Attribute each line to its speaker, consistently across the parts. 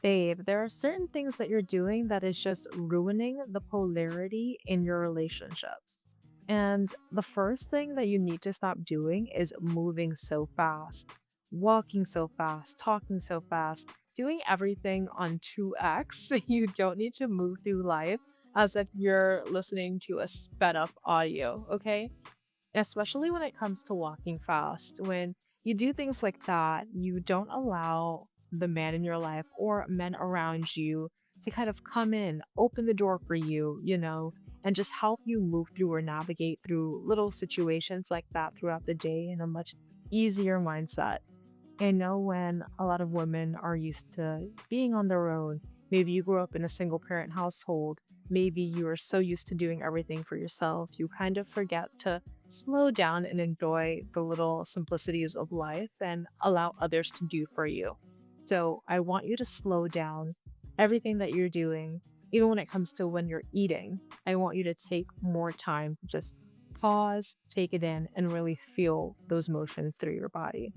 Speaker 1: Babe, there are certain things that you're doing that is just ruining the polarity in your relationships. And the first thing that you need to stop doing is moving so fast, walking so fast, talking so fast, doing everything on 2x. You don't need to move through life as if you're listening to a sped up audio, okay? Especially when it comes to walking fast. When you do things like that, you don't allow the man in your life or men around you to kind of come in, open the door for you, and just help you move through or navigate through little situations like that throughout the day in a much easier mindset. I know when a lot of women are used to being on their own. Maybe you grew up in a single parent household. Maybe you are so used to doing everything for yourself, you kind of forget to slow down and enjoy the little simplicities of life and allow others to do for you. So I want you to slow down everything that you're doing, even when it comes to when you're eating. I want you to take more time to just pause, take it in, and really feel those motions through your body.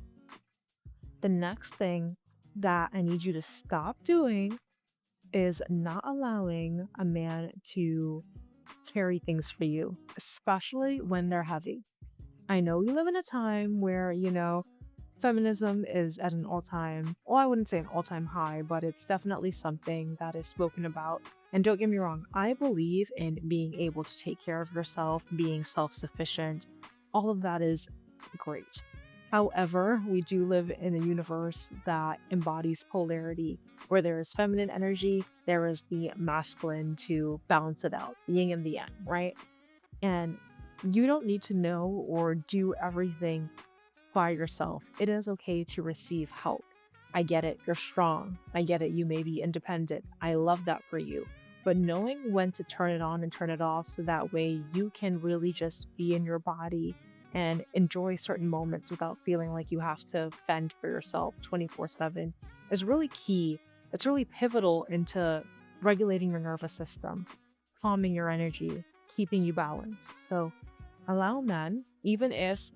Speaker 1: The next thing that I need you to stop doing is not allowing a man to carry things for you, especially when they're heavy. I know we live in a time where, feminism is at an all time, well, I wouldn't say an all time high, but it's definitely something that is spoken about. And don't get me wrong, I believe in being able to take care of yourself, being self sufficient. All of that is great. However, we do live in a universe that embodies polarity, where there is feminine energy, there is the masculine to balance it out, the yin and the yang, right? And you don't need to know or do everything by yourself. It is okay to receive help. I get it. You're strong. I get it. You may be independent. I love that for you. But knowing when to turn it on and turn it off so that way you can really just be in your body and enjoy certain moments without feeling like you have to fend for yourself 24/7 is really key. It's really pivotal into regulating your nervous system, calming your energy, keeping you balanced. So allow men, even if,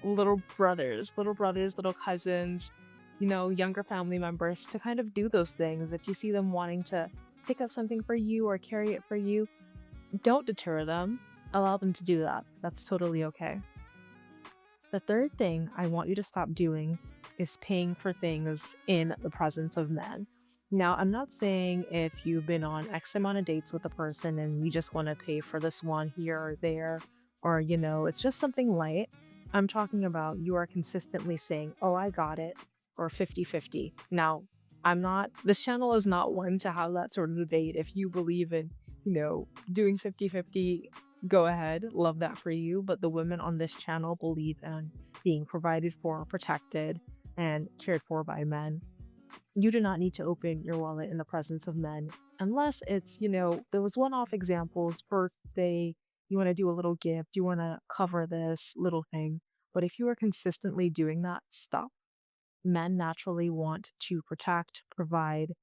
Speaker 1: little brothers, little cousins, younger family members to kind of do those things. If you see them wanting to pick up something for you or carry it for you, don't deter them. Allow them to do that. That's totally okay. The third thing I want you to stop doing is paying for things in the presence of men. Now, I'm not saying if you've been on X amount of dates with a person and you just want to pay for this one here or there, or, it's just something light. I'm talking about you are consistently saying, oh, I got it, or 50-50. Now, this channel is not one to have that sort of debate. If you believe in, doing 50-50, go ahead, love that for you. But the women on this channel believe in being provided for, protected, and cared for by men. You do not need to open your wallet in the presence of men unless it's, those one off examples, birthday, you want to do a little gift, you want to cover this little thing. But if you are consistently doing that, stop. Men naturally want to protect, provide,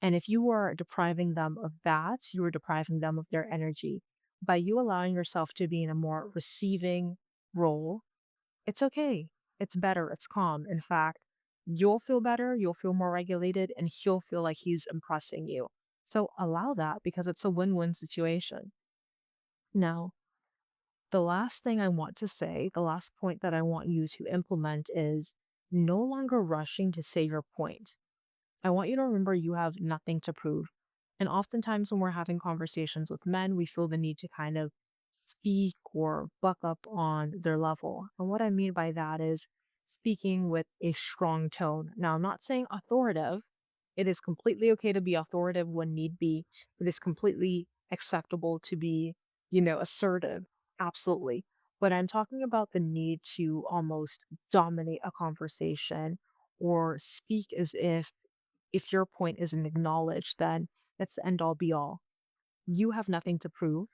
Speaker 1: and if you are depriving them of that, you are depriving them of their energy. By you allowing yourself to be in a more receiving role, it's okay. It's better. It's calm. In fact, you'll feel better. You'll feel more regulated, and he'll feel like he's impressing you. So allow that because it's a win win situation. Now, the last thing I want to say, the last point that I want you to implement is no longer rushing to say your point. I want you to remember you have nothing to prove. And oftentimes, when we're having conversations with men, we feel the need to kind of speak or buck up on their level. And what I mean by that is speaking with a strong tone. Now, I'm not saying authoritative. It is completely okay to be authoritative when need be. It is completely acceptable to be, assertive. Absolutely. But I'm talking about the need to almost dominate a conversation or speak as if your point isn't acknowledged, then that's the end all be all. You have nothing to prove.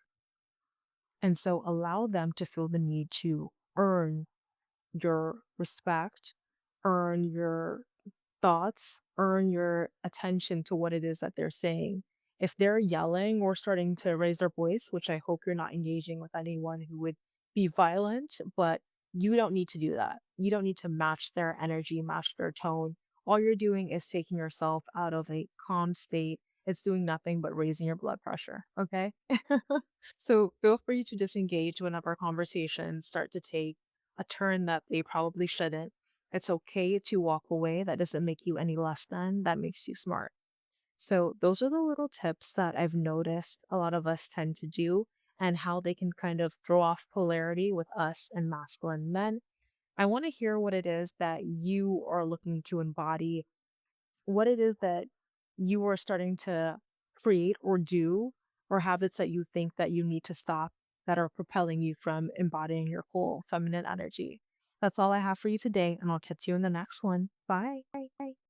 Speaker 1: And so allow them to feel the need to earn your respect, earn your thoughts, earn your attention to what it is that they're saying. If they're yelling or starting to raise their voice, which I hope you're not engaging with anyone who would be violent, but you don't need to do that. You don't need to match their energy, match their tone, all you're doing is taking yourself out of a calm state. It's doing nothing but raising your blood pressure. Okay. So feel free to disengage whenever conversations start to take a turn that they probably shouldn't. It's okay to walk away. That doesn't make you any less than, that makes you smart. So, those are the little tips that I've noticed a lot of us tend to do and how they can kind of throw off polarity with us and masculine men. I want to hear what it is that you are looking to embody, what it is that you are starting to create or do, or habits that you think that you need to stop that are propelling you from embodying your whole feminine energy. That's all I have for you today, and I'll catch you in the next one. Bye.